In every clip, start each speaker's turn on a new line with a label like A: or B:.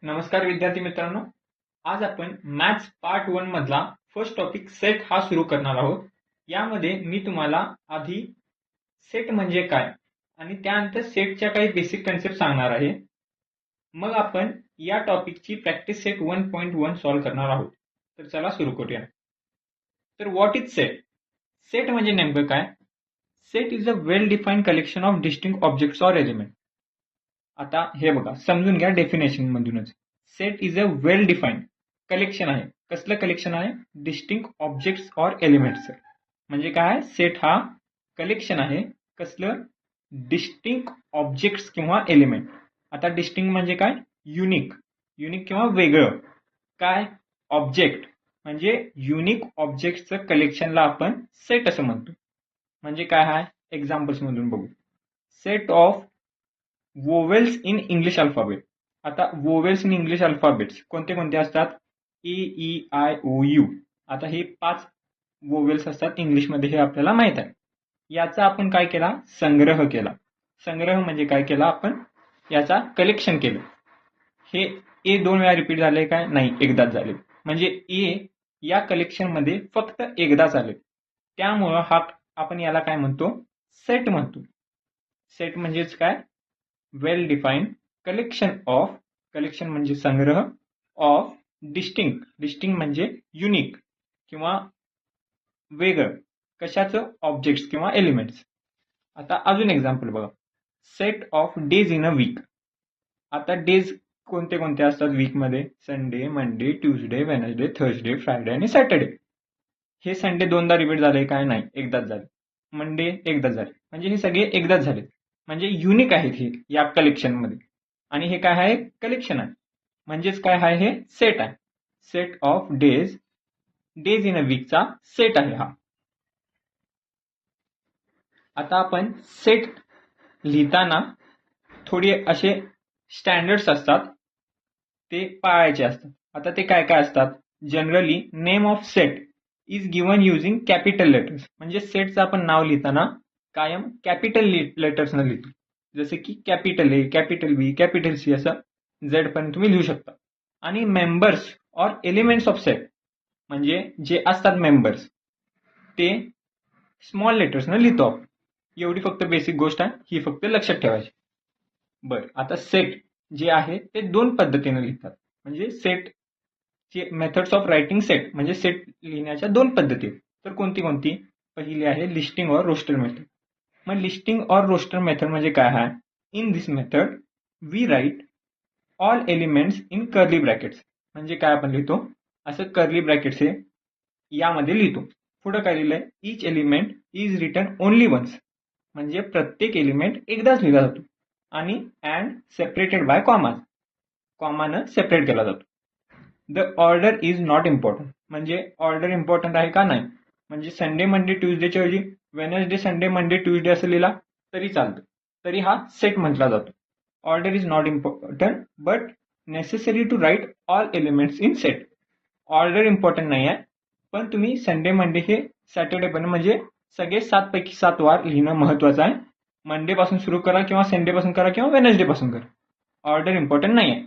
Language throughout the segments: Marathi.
A: नमस्कार विद्यार्थी मित्रांनो, आज आपण मॅथ्स पार्ट 1 मधला फर्स्ट टॉपिक सेट हा सुरू करणार आहोत. यामध्ये मी तुम्हाला आधी सेट म्हणजे काय आणि त्यानंतर सेटच्या काही बेसिक कन्सेप्ट सांगणार आहे. मग आपण या टॉपिकची प्रॅक्टिस सेट 1.1 सॉल्व्ह करणार आहोत. तर चला सुरू करूया. तर व्हॉट इज सेट? सेट म्हणजे नेमकं काय? Set is a well defined collection of distinct objects or element. आता हे बघा, समजून घ्या डेफिनेशन मधूनच. Set is a well defined collection आहे. कसलं कलेक्शन आहे? Distinct objects or elements. म्हणजे काय? सेट हा कलेक्शन आहे. कसलं? डिस्टिंक्ट ऑब्जेक्ट्स किंवा एलिमेंट. आता डिस्टिंक्ट म्हणजे काय? युनिक. युनिक किंवा वेगळं. काय? ऑब्जेक्ट म्हणजे युनिक ऑब्जेक्टचं कलेक्शनला आपण सेट असं म्हणतो. म्हणजे काय आहे? एक्झाम्पल्स मधून बघू. Set of vowels in English alphabet. आता वोवेल्स इन इंग्लिश अल्फाबेट्स कोणते कोणते असतात? ए, ई, आय, ओ, यू. आता हे 5 वोवेल्स असतात इंग्लिशमध्ये, हे आपल्याला माहित आहे. याचा आपण काय केला? संग्रह केला. संग्रह म्हणजे काय केला? आपण याचा कलेक्शन केलं. हे ए 2 वेळा रिपीट झाले काय? नाही, एकदाच झाले. म्हणजे ए या कलेक्शन मध्ये फक्त एकदाच आले. त्यामुळं हा आपण याला काय म्हणतो? सेट म्हणतो. सेट म्हणजेच काय? वेल डिफाइंड कलेक्शन ऑफ, कलेक्शन म्हणजे संग्रह, ऑफ डिस्टिंक्ट. डिस्टिंक्ट म्हणजे युनिक किंवा वेगळं. कशाचं? ऑब्जेक्ट्स किंवा एलिमेंट्स. आता अजून एक्झाम्पल बघा. Set of days in a weak. आता डेज कोणते कोणते असतात वीकमध्ये? Sunday, Monday, Tuesday, Wednesday, Thursday, Friday आणि सॅटर्डे. हे संडे 2दा रिपीट झाले काय? नाही, एकदाच झाले. मंडे एकदाच झाले. म्हणजे हे सगळे एकदाच झाले. म्हणजे युनिक आहेत हे या कलेक्शन मध्ये. आणि हे काय आहे? कलेक्शन आहे. म्हणजेच काय आहे? हे सेट आहे. Set of days, days in a वीकचा सेट आहे हा. आता आपण सेट लिहिताना थोडी असे स्टँडर्ड्स असतात, ते पाळायचे असतात. आता ते काय काय असतात? Generally name of set is given using capital letters. म्हणजे सेटचं आपण नाव लिहिताना कायम कॅपिटल लेटर्सनं लिहितो. जसे की capital A, capital B, capital C, असं झेड पर्यंत तुम्ही लिहू शकता. आणि members or elements of set म्हणजे जे असतात मेंबर्स, ते स्मॉल लेटर्सनं लिहितो आपण. एवढी फक्त बेसिक गोष्ट आहे, ही फक्त लक्षात ठेवायची. बरं, आता सेट जे आहे ते 2 पद्धतीने लिहितात. म्हणजे सेट चे मेथड्स ऑफ रायटिंग सेट म्हणजे सेट लिहिण्याच्या 2 पद्धती. तर कोणती कोणती? पहिली आहे लिस्टिंग ऑर रोस्टर मेथड. मग लिस्टिंग ऑर रोस्टर मेथड म्हणजे काय आहे? In this method we write all elements in curly brackets. म्हणजे काय आपण लिहितो? असं कर्ली ब्रॅकेट्स हे यामध्ये लिहितो. पुढे काय लिहिलंय? Each element is written only once. म्हणजे प्रत्येक एलिमेंट एकदाच लिहिला जातो. आणि अँड सेपरेटेड बाय कॉमाज. कॉमानं सेपरेट केला जातो. The order is not important. म्हणजे ऑर्डर इम्पॉर्टंट आहे का? नाही. म्हणजे संडे मंडे ट्यूजडेच्या ऐवजी वेनसडे संडे मंडे ट्यूजडे असं लिहिला तरी चालतं. तरी हा सेट म्हटला जातो. Order is not important but necessary to write all elements in set. Order important नाही आहे, पण तुम्ही संडे मंडे हे सॅटर्डे पण म्हणजे सगळे 7 पैकी 7 वार लिहिणं महत्वाचं आहे. मंडे पासून सुरू करा किंवा संडे पासून करा किंवा वेनसडे पासून करा. ऑर्डर इम्पॉर्टंट नाही आहे.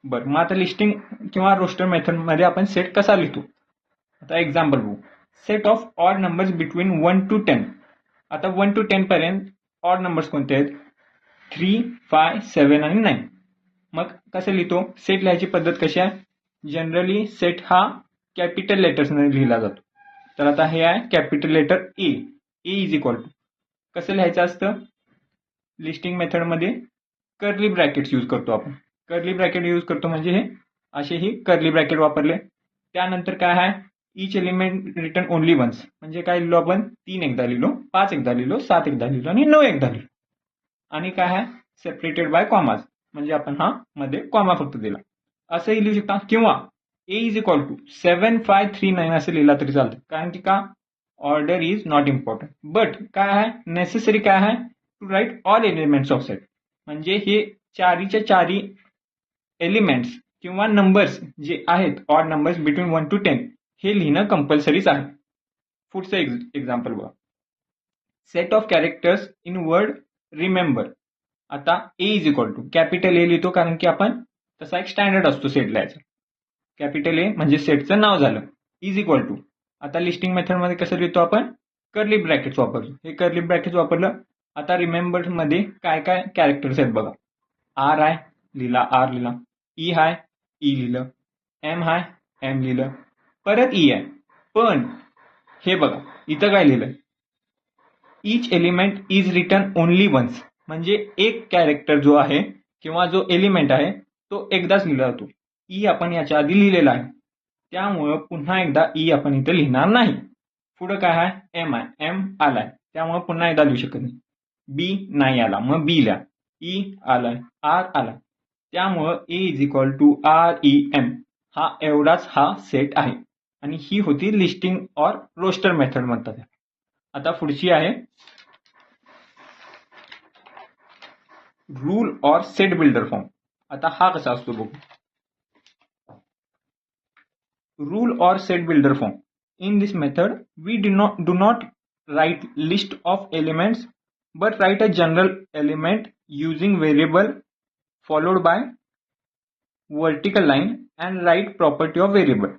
A: बरं, मग आता लिस्टिंग किंवा रोस्टर मेथड मध्ये आपण सेट कसा लिहितो? आता एक्झाम्पल बघू. Set of odd numbers between 1 to 10. आता 1 to 10 पर्यंत ऑड नंबर्स कोणते आहेत? 3, 5, 7 आणि 9. मग कसं लिहितो? सेट लिहायची पद्धत कशी आहे? जनरली सेट हा कॅपिटल लेटर्सने लिहिला जातो. तर आता हे आहे capital letter A. A is equal to कसं लिहायचं असतं? लिस्टिंग मेथडमध्ये कर्ली ब्रॅकेट्स यूज करतो आपण. कर्ली ब्रॅकेट यूज करतो म्हणजे हे असेही कर्ली ब्रॅकेट वापरले. त्यानंतर काय आहे? इच एलिमेंट रिटर्न ओनली वन्स. म्हणजे काय लिहिलो आपण? 3 एकदा लिहिलो, 5 एकदा लिहिलो, 7 एकदा लिहिलो आणि 9 एकदा लिहिलो. आणि काय आहे? Separated by commas. म्हणजे आपण हा मध्ये कॉमा फक्त दिला. असंही लिहू शकता. किंवा ए इज इक्वल टू 7, 5, 3, 9 असं लिहिला तरी चालतं. कारण की का? Order is not important but काय आहे? नेसेसरी काय आहे? To write all elements of set. म्हणजे हे चारीच्या चारी एलिमेंट्स किंवा नंबर्स जे आहेत ऑड नंबर्स बिटवीन 1 to 10 हे लिहिणं कंपल्सरीच आहे. पुढचं एक्झाम्पल बघा. Set of characters in word remember. आता A is equal to capital A लिहितो कारण की आपण तसा एक स्टँडर्ड असतो सेट लिहायचा. कॅपिटल ए म्हणजे सेटचं नाव झालं, इज इक्वल टू. आता लिस्टिंग मेथडमध्ये कसं लिहितो आपण, कर्ली ब्रॅकेट्स वापरतो. हे कर्ली ब्रॅकेट्स वापरलं. आता रिमेंबर मध्ये काय काय कॅरेक्टर्स आहेत बघा. आर आहे लिहिला, आर लिहिला. ई हाय, ई लिहिलं. एम हाय, एम लिहिलं. परत ई आहे. पण हे बघा इथं काय लिहिलं, each element is written only once. म्हणजे एक कॅरेक्टर जो आहे किंवा जो एलिमेंट आहे तो एकदाच लिहिला जातो. ई आपण याच्या आधी लिहिलेला आहे, त्यामुळं पुन्हा एकदा ई आपण इथे लिहिणार नाही. पुढं काय आहे, एम आहे, एम आलाय, त्यामुळे पुन्हा एकदा लिहू शकत नाही. बी नाही आला, मग बी लिहा. ई आलाय, आर आलाय, त्यामुळं A is equal to R E M. हा एवढाच हा सेट आहे. आणि ही होती लिस्टिंग ऑर रोस्टर मेथड म्हणतात. आता पुढची आहे rule or set builder form. आता हा कसा असतो बघू. Rule or set builder form. In this method, we do not write list of elements, but write a general element using variable followed by vertical line and write property of variable.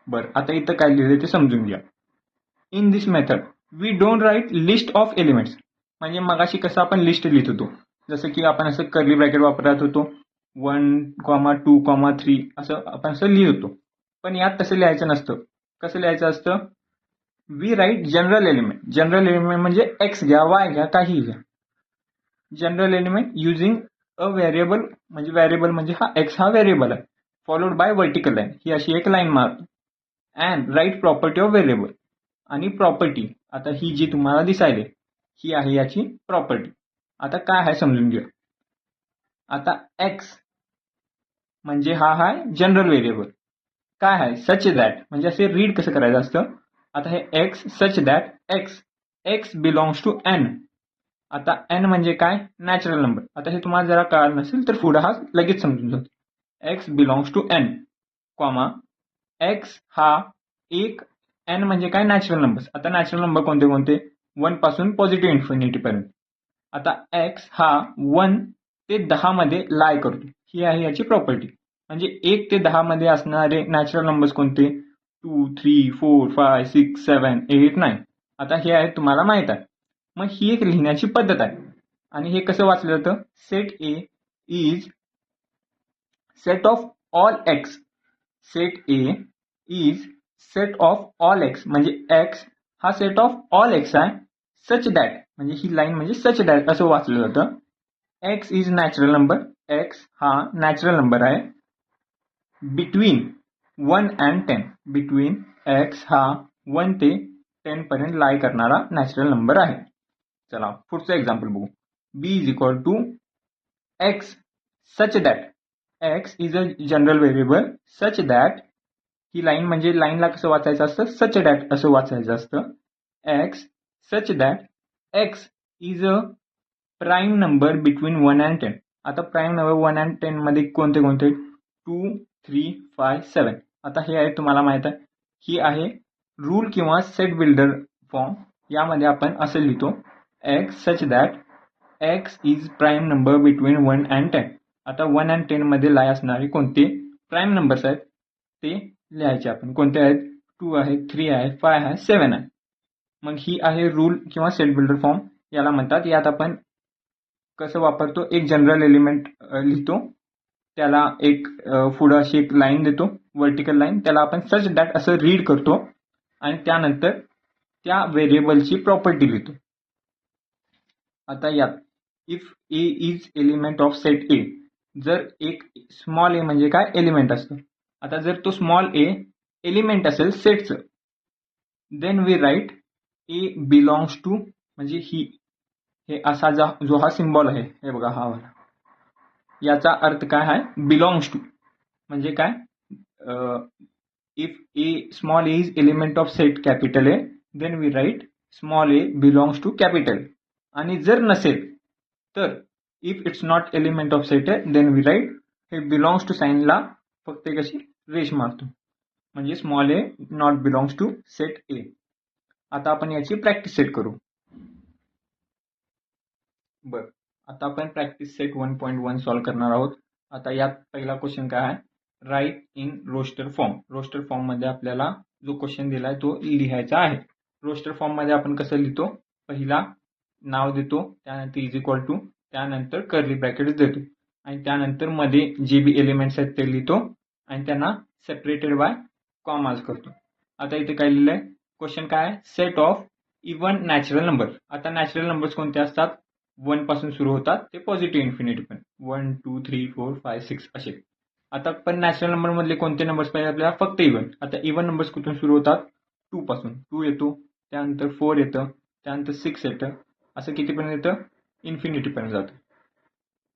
A: बरं, आता इथं काय लिहिलं ते समजून घ्या. In this method, we don't write list of elements. म्हणजे मगाशी कसं आपण लिस्ट लिहित होतो, जसं की आपण असं कर्ली ब्रॅकेट वापरत होतो, 1, 2, 3 असं आपण असं लिहित होतो. पण यात तसं लिहायचं नसतं. कसं लिहायचं असतं, we write general element. General element म्हणजे एक्स घ्या, वाय घ्या, काही घ्या. General element using a variable, म्हणजे व्हेरिएबल म्हणजे हा एक्स हा व्हेरिएबल आहे, फॉलोड बाय वर्टिकल लाईन, ही अशी एक लाईन मारतो. And write property of variable. आणि प्रॉपर्टी आता ही जी तुम्हाला दिसायली ही आहे याची प्रॉपर्टी. आता काय आहे समजून घ्या. आता एक्स म्हणजे हा आहे जनरल व्हेरिएबल. काय आहे, सच दॅट, म्हणजे असे रीड कसं करायचं असतं. आता हे X such that X belongs to N. आता एन म्हणजे काय, नॅचरल नंबर. आता हे तुम्हाला जरा कळलं नसेल तर पुढे हा लगेच समजून जातो. X belongs to N, comma X हा एक, एन म्हणजे काय, नॅचरल नंबर. आता नॅचरल नंबर कोणते कोणते, 1 पासून पॉझिटिव्ह इन्फिनिटी पर्यंत. आता एक्स हा 1 ते 10 मध्ये लाय करतो, ही आहे याची प्रॉपर्टी. म्हणजे 1 ते 10 मध्ये असणारे नॅचरल नंबर्स कोणते, 2, 3, 4, 5, 6, 7, 8, 9. आता हे आहे तुम्हाला माहित आहे. मग ही एक लिहिण्याची पद्धत आहे. आणि हे कसं वाचलं जातं, set A is set of all x. Set A is set of all x, म्हणजे एक्स हा सेट ऑफ ऑल एक्स आहे. सच दॅट म्हणजे ही लाईन म्हणजे सच दॅट असं वाचलं जातं. X is natural number, x हा नॅचरल नंबर आहे. बिटवीन 1 and 10, बिटवीन एक्स हा 1 ते 10 पर्यंत लाय करणारा नॅचरल नंबर आहे. चला पुढचं एक्झाम्पल बघू. B is equal to X such that. X is a general variable such that. ही लाईन म्हणजे लाईनला कसं वाचायचं असतं, सच दॅट असं वाचायचं असतं. X such that X is a prime number between 1 and 10. आता प्राईम नंबर 1 and 10 मध्ये कोणते कोणते, 2, 3, 5, 7. आता हे आहे तुम्हाला माहित आहे. ही आहे रूल किंवा सेट बिल्डर फॉर्म. यामध्ये आपण असं लिहितो, x such that X is prime number between 1 and 10. आता 1 and 10 मध्ये लाय असणारे कोणते प्राईम नंबर्स आहेत ते लिहायचे आपण. कोणते आहेत, 2 आहे, 3 आहे, 5 आहे, 7 आहे. मग ही आहे रूल किंवा सेट बिल्डर फॉर्म, याला म्हणतात. यात आपण कसं वापरतो, एक जनरल एलिमेंट लिहितो, त्याला एक पुढं अशी एक लाईन देतो, वर्टिकल लाईन, त्याला आपण सच दॅट असं रीड करतो आणि त्यानंतर त्या व्हेरिएबलची प्रॉपर्टी लिहितो. आता यात if A is element of set ए, जर एक स्मॉल ए म्हणजे काय, एलिमेंट असतं. आता जर तो स्मॉल ए एलिमेंट असेल सेटचं, then we write A belongs to, म्हणजे हे असा जो हा सिम्बॉल आहे, हे बघा हा वाला, याचा अर्थ काय आहे, बिलॉंग्स टू. म्हणजे काय, if a small a is element of set capital A, then we write small a belongs to capital. आणि जर नसेल तर if it's not element of set A, then we write हे बिलॉंग्स टू साईनला फक्त एक अशी रेश मारतो, म्हणजे small a not belongs to set A. आता आपण याची प्रॅक्टिस सेट करू. बरं, आता आपण प्रॅक्टिस सेट 1.1 सॉल्व्ह करणार आहोत. आता यात पहिला क्वेश्चन काय आहे, write in roster form. Roster form मध्ये आपल्याला जो क्वेश्चन दिलाय तो लिहायचा आहे. रोस्टर फॉर्म मध्ये आपण कसं लिहितो, पहिला नाव देतो, त्यानंतर इज इक्वल टू, त्यानंतर कर्ली ब्रॅकेट देतो आणि त्यानंतर मध्ये जे बी एलिमेंट्स आहेत ते लिहितो आणि त्यांना सेपरेटेड बाय कॉमाज करतो. आता इथे काय लिहिलंय, क्वेश्चन काय आहे, set of even natural number. आता नॅचरल नंबर्स कोणते असतात, 1 पासून सुरू होतात ते पॉझिटिव्ह इन्फिनिटी पण 1 2 3 4 5 6 असे. आता पण नॅचरल नंबर मधले कोणते नंबर्स पाहिजे आपल्याला, फक्त इवन. आता इवन नंबर्स कुठून सुरू होतात, 2 पासून. 2 येतो, त्यानंतर 4 येतं, त्यानंतर 6 येतं, असं कितीपर्यंत येतं, इन्फिनिटी पर्यंत जातं.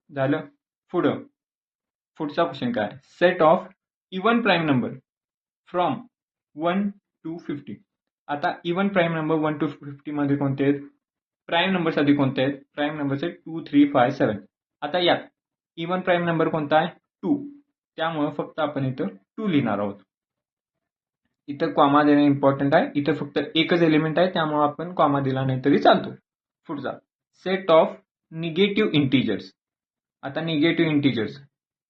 A: झालं. पुढचा क्वेश्चन काय, set of even prime number from 1 to 50. आता इवन प्राईम नंबर 1 to 50 मध्ये कोणते आहेत, प्राईम नंबर्स आधी कोणते आहेत, प्राईम नंबर्स आहेत 2 3 5 7. आता यात इवन प्राईम नंबर कोणता आहे, 2, त्यामुळे फक्त आपण इथं 2 लिहिणार आहोत. इथं कॉमा देणे इम्पॉर्टंट आहे, इथं फक्त एकच एलिमेंट आहे त्यामुळे आपण कॉमा दिला नाही तरी चालतो. पुढचा, सेट ऑफ निगेटिव्ह इंटिजर्स. आता निगेटिव्ह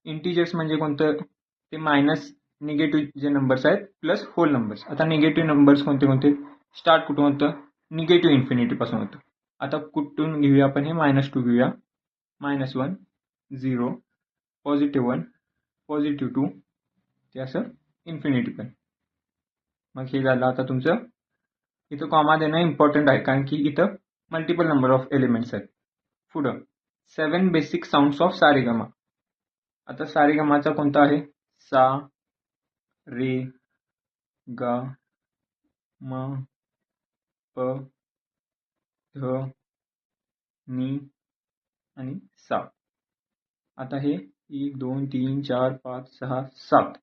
A: इंटिजर्स म्हणजे कोणतं, ते मायनस निगेटिव्ह जे नंबर्स आहेत प्लस होल नंबर्स. आता निगेटिव्ह नंबर्स कोणते कोणते, स्टार्ट कुठून होतं, निगेटिव्ह इन्फिनिटी पासून होतं. आता कुठून घेऊया आपण, हे -2 घेऊया, -1 0 +1 +2 ते असं इन्फिनिटी पण. मग हे झालं. आता तुमचं इथं कॉमा देणं इम्पॉर्टंट आहे कारण की इथं मल्टिपल नंबर ऑफ एलिमेंट्स आहेत. पुढं 7 बेसिक साऊंड्स ऑफ सारेगमा. आता सारेगमाचा कोणता आहे, सा रे गा म प ध नी आणि सा. आता हे 1 2 3 4 5 6 7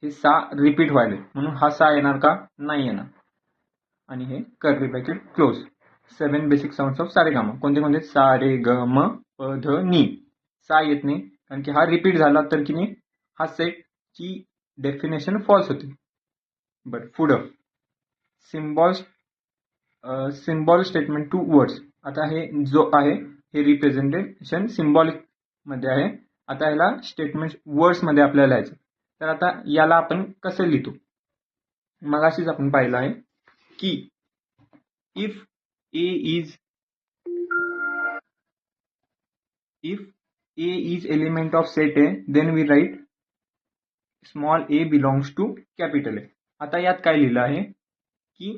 A: हे 6 रिपीट व्हायले म्हणून हा 6 येणार का, नाही येणार. आणि हे curly bracket close. 7 basic sounds of Saregama कोणते कोणते, सा रे ग म प ध नी. 6 येत नाही कारण की हा रिपीट झाला तर की नाही हा सेट ची डेफिनेशन फॉल्स होते. बरं, पुढं सिम्बॉल स्टेटमेंट टू वर्ड्स. आता हे जो आहे हे रिप्रेझेंटेशन सिम्बॉलिक मध्ये आहे. आता याला स्टेटमेंट वर्ड्स मध्ये आपल्याला लिहायचं. तर आता याला आपण कसं लिहितो, मगाशीच आपण पाहिलं आहे की if A is element of set A then we write small a belongs to capital A. आता यात काय लिहिलं आहे की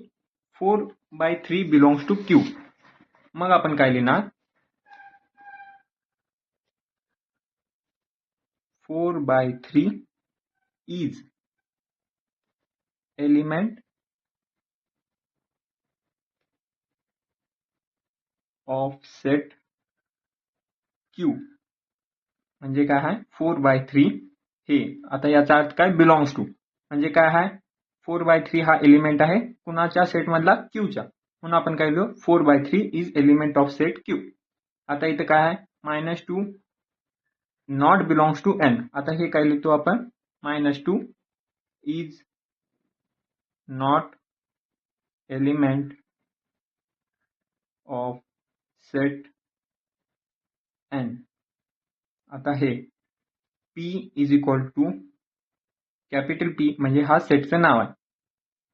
A: 4/3 बिलॉंग्स टू क्यू. मग आपण काय लिहिणार, 4/3 is element of set Q. म्हणजे काय आहे, 4/3 हे, आता याचा अर्थ काय, बिलॉंग्स टू म्हणजे काय आहे, 4/3 हा एलिमेंट आहे कुणाच्या सेट मधला, क्यूच्या. म्हणून आपण काय लिहू, 4/3 is element of set Q. आता इथं काय आहे, -2 नॉट बिलॉंग्स टू एन. आता हे काय लिहितो आपण, -2 is not element of set N. आता हे P is equal to capital P म्हणजे हा सेटचं नाव आहे,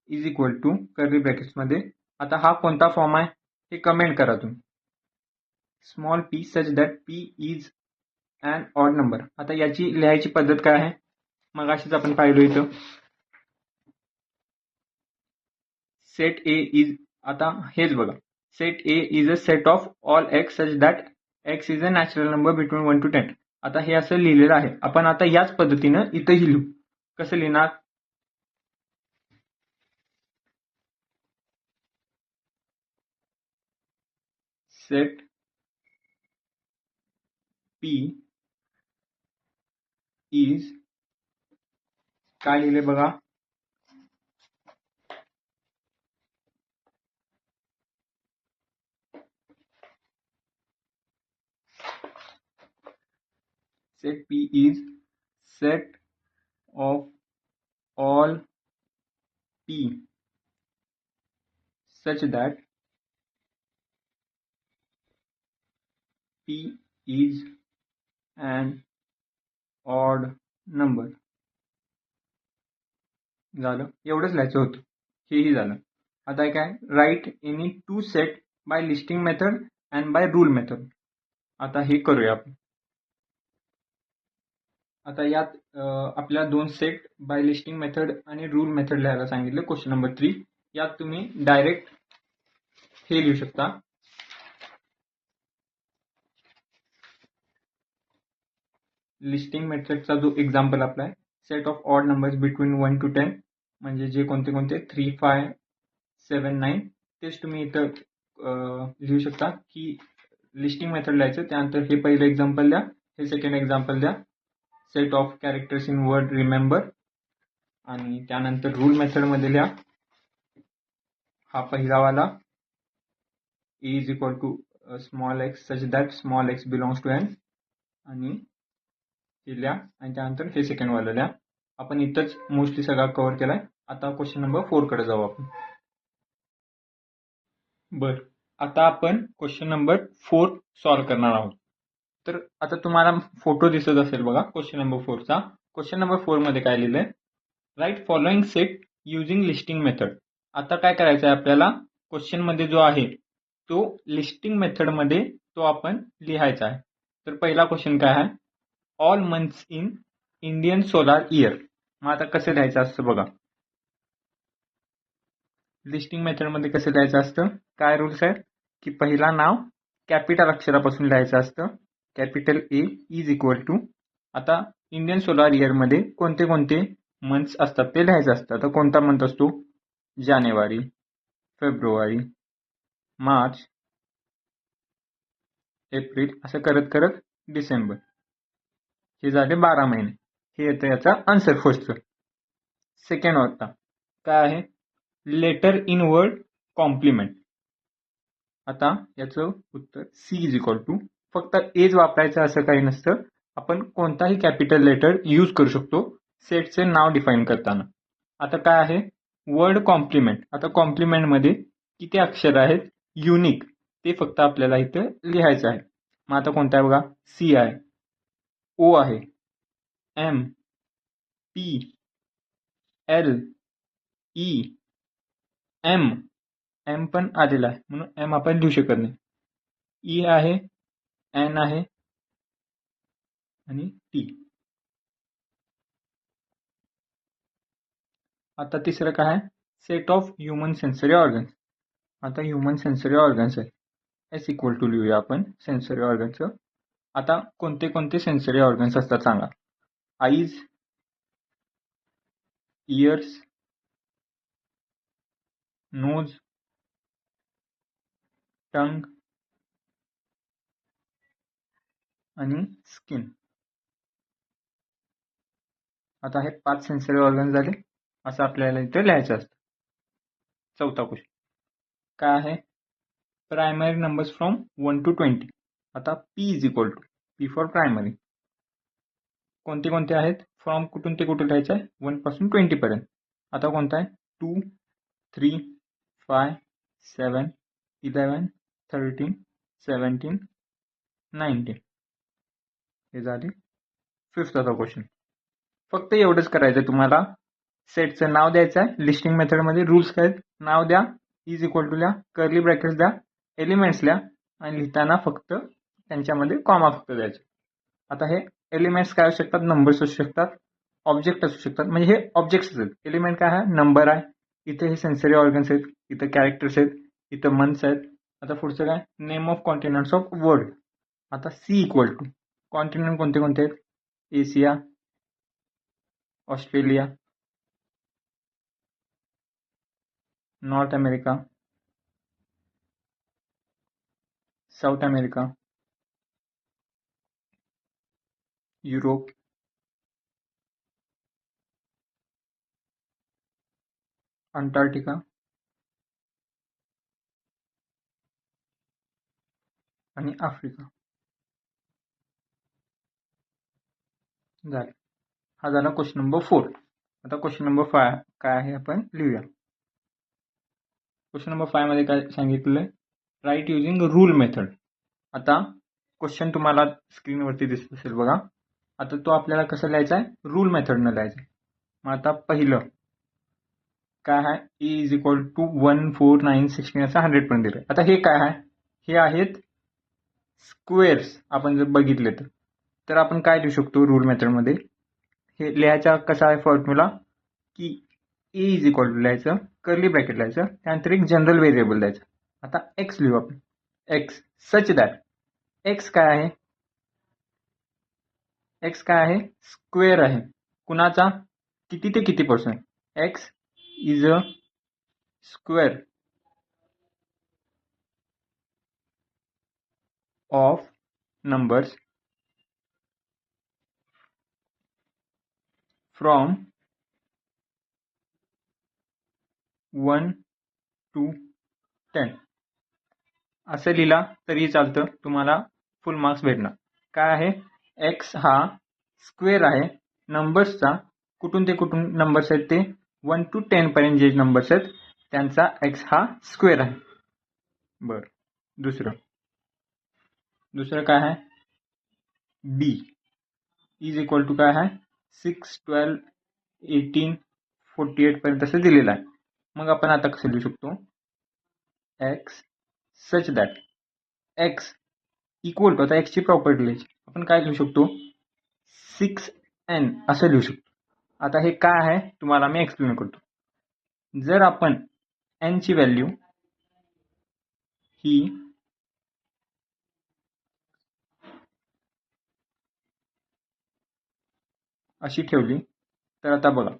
A: is equal to curly brackets मध्ये. आता हा कोणता फॉर्म आहे हे कमेंट करा तुम्ही, small p such that P is an odd number. आता याची लिहायची पद्धत काय आहे, मग अशीच आपण पाहिलो इथं, सेट ए इज, आता हेच बघा, set A is a set of all x such that X is a natural number between 1 to 10. आता हे असं लिहिलेलं आहे. आपण आता याच पद्धतीनं इथंही लिहू. कसं लिहिणार, सेट P इज, काय लिहिले बघा, set P is set of all P such that P is an odd number झालं, एवढंच लिहायचं होतं, हेही झालं. आता हे काय, write any two set by listing method and by rule method. आता हे करूया आपण. आता यात आपल्याला 2 सेट बाय लिस्टिंग मेथड आणि रूल मेथड लिहायला सांगितलं. क्वेश्चन नंबर 3 यात तुम्ही डायरेक्ट हे लिहू शकता. लिस्टिंग मेथडचा जो एक्झाम्पल आपला आहे, set of odd numbers between 1 to 10, म्हणजे जे कोणते 3, 5, 7, 9 तेच तुम्ही इथं लिहू शकता की लिस्टिंग मेथड लिहायचं. त्यानंतर हे पहिलं एक्झाम्पल द्या, हे सेकंड एक्झाम्पल द्या, set of characters in word remember. आणि त्यानंतर रूल मेथडमध्ये लिहा हा पहिलावाला A is equal to small X such that small X belongs to N, आणि हे लिहा. आणि त्यानंतर हे सेकंड वाला लिहा. आपण इथंच मोस्टली सगळा कव्हर केलाय. आता क्वेश्चन नंबर 4 कडे जाऊ आपण. बर, आता आपण क्वेश्चन नंबर 4 सॉल्व्ह करणार आहोत. तर आता तुम्हाला फोटो दिसत असेल बघा क्वेश्चन नंबर 4चा. क्वेश्चन नंबर 4 मध्ये काय लिहिलंय, write following set using listing method. आता काय करायचं आहे आपल्याला, क्वेश्चन मध्ये जो आहे तो लिस्टिंग मेथड मध्ये तो आपण लिहायचा आहे. तर पहिला क्वेश्चन काय आहे, all months in Indian solar year. मग आता कसं लिहायचं असतं बघा, लिस्टिंग मेथड मध्ये कसं लिहायचं असतं, काय रूल्स आहेत की पहिला नाव कॅपिटल अक्षरापासून लिहायचं असतं, capital A is equal to. आता इंडियन सोलार इयर मध्ये कोणते कोणते मंथ्स असतात ते लिहायचं असतं. आता कोणता मंथ असतो, जानेवारी, फेब्रुवारी, मार्च, एप्रिल, असं करत करत डिसेंबर. हे झाले 12 महिने. हे येतं याचा आन्सर फर्स्ट. सेकंड होता काय आहे, लेटर इन वर्ड कॉम्प्लिमेंट. आता याचं उत्तर सी इज इक्वल टू, फक्त एज वापरायचं असं काही नसतं, आपण कोणताही कॅपिटल लेटर यूज करू शकतो सेटचे नाव डिफाईन करताना. आता काय आहे, वर्ड कॉम्प्लिमेंट. आता कॉम्प्लिमेंट मध्ये किती अक्षर आहेत युनिक, ते फक्त आपल्याला इथं लिहायचं आहे. मग आता कोणता आहे बघा, सी आहे, ओ आहे, M, P, L, E, M. M पण आलेला आहे म्हणून एम आपण लिहू शकत नाही. ई आहे, एन आहे आणि टी. आता तिसरं काय आहे, set of human sensory organs. आता ह्युमन सेन्सरी ऑर्गन्स आहे, एस इक्वल टू लिहूया आपण सेन्सरी ऑर्गन्सचं. आता कोणते कोणते सेन्सरी ऑर्गन्स असतात सांगा, आईज, इयर्स, नोज, टंग आणि स्किन. आता हे 5 सेन्सरी ऑर्गन्स झाले, असं आपल्याला इथे लिहायचं असतं. चौथा क्वेश्चन काय आहे, प्रायमरी नंबर्स फ्रॉम 1 to 20. आता P is equal to, P for primary, कोणते कोणते आहेत, फ्रॉम कुठून ते कुठे लिहायचं आहे, 1 पासून 20 पर्यंत. आता कोणता आहे, 2, 3, 5, 7, 11, 13, 17, 19. हे झाले फिफ्थचा क्वेश्चन. फक्त एवढंच करायचं तुम्हाला, सेटचं नाव द्यायचं आहे. लिस्टिंग मेथडमध्ये रूल्स काय आहेत, नाव द्या, इज इक्वल टू लिहा, कर्ली ब्रॅकेट्स द्या, एलिमेंट्स लिहा, आणि लिहिताना फक्त त्यांच्यामध्ये कॉमा फक्त द्यायचे. आता हे एलिमेंट्स काय असू शकतात, नंबर्स असू शकतात, ऑब्जेक्ट असू शकतात. म्हणजे हे ऑब्जेक्ट्स आहेत. एलिमेंट काय आहे, नंबर आहे, इथे हे सेन्सरी ऑर्गन्स आहेत, इथं कॅरेक्टर्स आहेत, इथं मंथ्स आहेत. आता पुढचं काय, name of continents of world. आता सी इक्वल टू, कॉन्टिनेंट कोणते कोणते आहेत, Asia, Australia, north America, south America, Europe, Antarctica आणि आफ्रिका. झाले, हा झाला क्वेश्चन नंबर 4. आता क्वेश्चन नंबर 5 काय आहे आपण लिहूया. क्वेश्चन नंबर 5 मध्ये काय सांगितलंय, राईट युजिंग रूल मेथड. आता क्वेश्चन तुम्हाला स्क्रीनवरती दिसत असेल बघा, आता तो आपल्याला कसं लिहायचा आहे, रूल मेथडनं लिहायचा आहे. मग आता पहिलं काय आहे, ए इज इक्वल टू 1 4 9 16 असं 100 पर्यंत दिलं. आता हे काय आहे, हे आहेत स्क्वेअर्स. आपण जर बघितले तर आपण काय लिहू शकतो रूल मेथडमध्ये, हे लिहायचा कसा आहे फॉर्म्युला, की ए इज इक्वल टू लिहायचं, कर्ली ब्रॅकेट लिहायचं, त्यानंतर एक जनरल व्हेरिएबल द्यायचं. आता एक्स लिहू आपण, एक्स सच दॅट, एक्स काय आहे, एक्स काय आहे, स्क्वेअर आहे. कुणाचा, किती ते किती percent, x is a square of numbers from 1 to 10 असं लिहिला तरी चालतं, तुम्हाला फुल मार्क्स भेटणार. काय आहे, एक्स हा स्क्वेअर आहे नंबर्सचा, कुठून ते कुठून नंबर्स आहेत ते 1 to 10 पर्यंत जे नंबर्स आहेत त्यांचा एक्स हा स्क्वेअर आहे. बरं, दुसरं काय आहे, बी इज इक्वल टू काय आहे, 6 12 18 48 पर्यंत असं दिलेलं आहे. मग आपण आता कसं लिहू शकतो, X such that X equal to, आता एक्सची प्रॉपर्टी लिहायची, आपण काय लिहू शकतो, 6n असं लिहू शकतो. आता हे काय आहे तुम्हाला मी एक्सप्लेन करतो. जर आपण n ची व्हॅल्यू ही अशी ठेवली तर आता बघा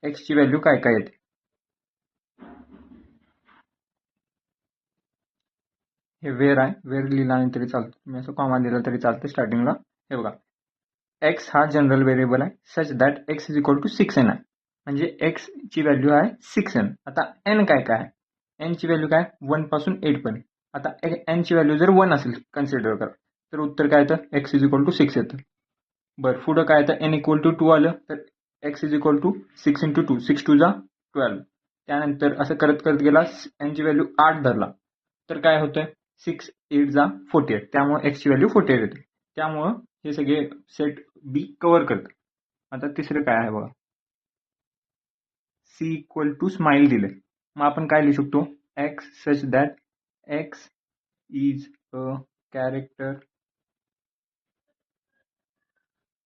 A: x ची व्हॅल्यू काय काय येते. हे वेर आहे, वेर लिहिला नाही तरी चालतं, तुम्ही असं कॉमा दिला तरी चालतं स्टार्टिंगला. हे बघा, x हा जनरल व्हेरिएबल आहे such that x is equal to 6n आहे, म्हणजे x ची व्हॅल्यू आहे 6n. आता n काय काय आहे, n ची व्हॅल्यू काय 1 पासून 8 पर्यंत. आता n ची व्हॅल्यू जर 1 असेल कन्सिडर करा तर उत्तर काय येतं, x इज इक्वल टू 6 येतं. बरं, पुढं काय येतं, n इक्वल टू 2 आलं तर x is equal to 6 into 2, 6 2 जा 12. त्यानंतर असं करत करत गेला, n ची व्हॅल्यू 8 धरला तर काय होतं, 6 8 जा 48, त्यामुळे x ची व्हॅल्यू 48 येते. त्यामुळं हे सगळे सेट बी कव्हर करतं. आता तिसरं काय आहे बघा, सी इक्वल टू स्माइल दिले. मग आपण काय लिहू शकतो, X such that X is a character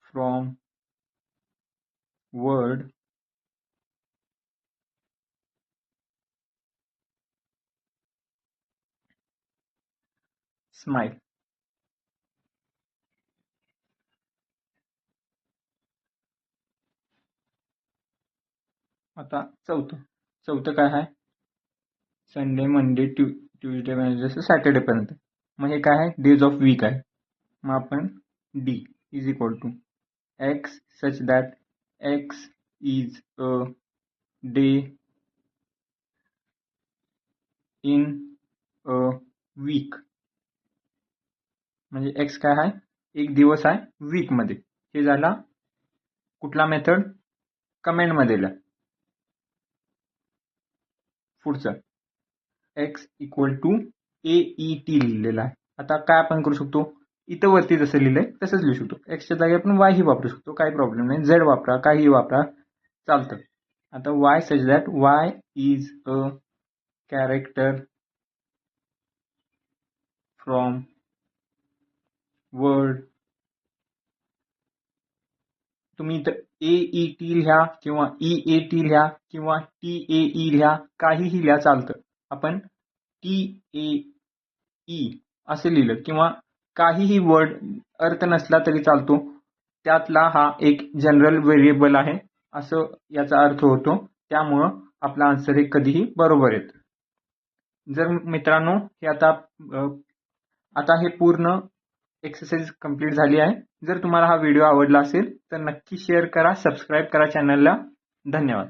A: from word smile. आता चौथं काय आहे, Sunday Monday Tuesday Wednesday Saturday पर्यंत. मग हे काय आहे, डेज ऑफ वीक आहे. मग आपण D is equal to X such that X is a day in a week, म्हणजे एक्स काय आहे, एक दिवस आहे वीक मध्ये. हे झाला कुठला मेथड, कमेंट मध्ये. पुढचं एक्स इक्वल टू AET लिहिलेला आहे. आता काय आपण करू शकतो, इथं वरती जसं लिहिलंय तसंच लिहू शकतो. एक्सच्या जागी आपण वाय ही वापरू शकतो, काही प्रॉब्लेम नाही. झेड वापरा, काही वापरा, चालतं. आता Y such that Y is a character from word, तुम्ही इथं AET लिहा किंवा EAT लिहा किंवा TAE लिहा, काहीही लिहा चालतं. आपण TAE असे लिहिलं किंवा काहीही वर्ड अर्थ नसला तरी चालतो, त्यातला हा एक जनरल व्हेरिएबल आहे असं याचा अर्थ होतो. त्यामुळं आपला आन्सर हे कधीही बरोबर येतं. जर मित्रांनो हे आता हे पूर्ण एक्सरसाइज कंप्लीट झाली आहे. जर तुम्हाला हा व्हिडिओ आवडला असेल तर नक्की शेअर करा, सबस्क्राईब करा चॅनलला. धन्यवाद.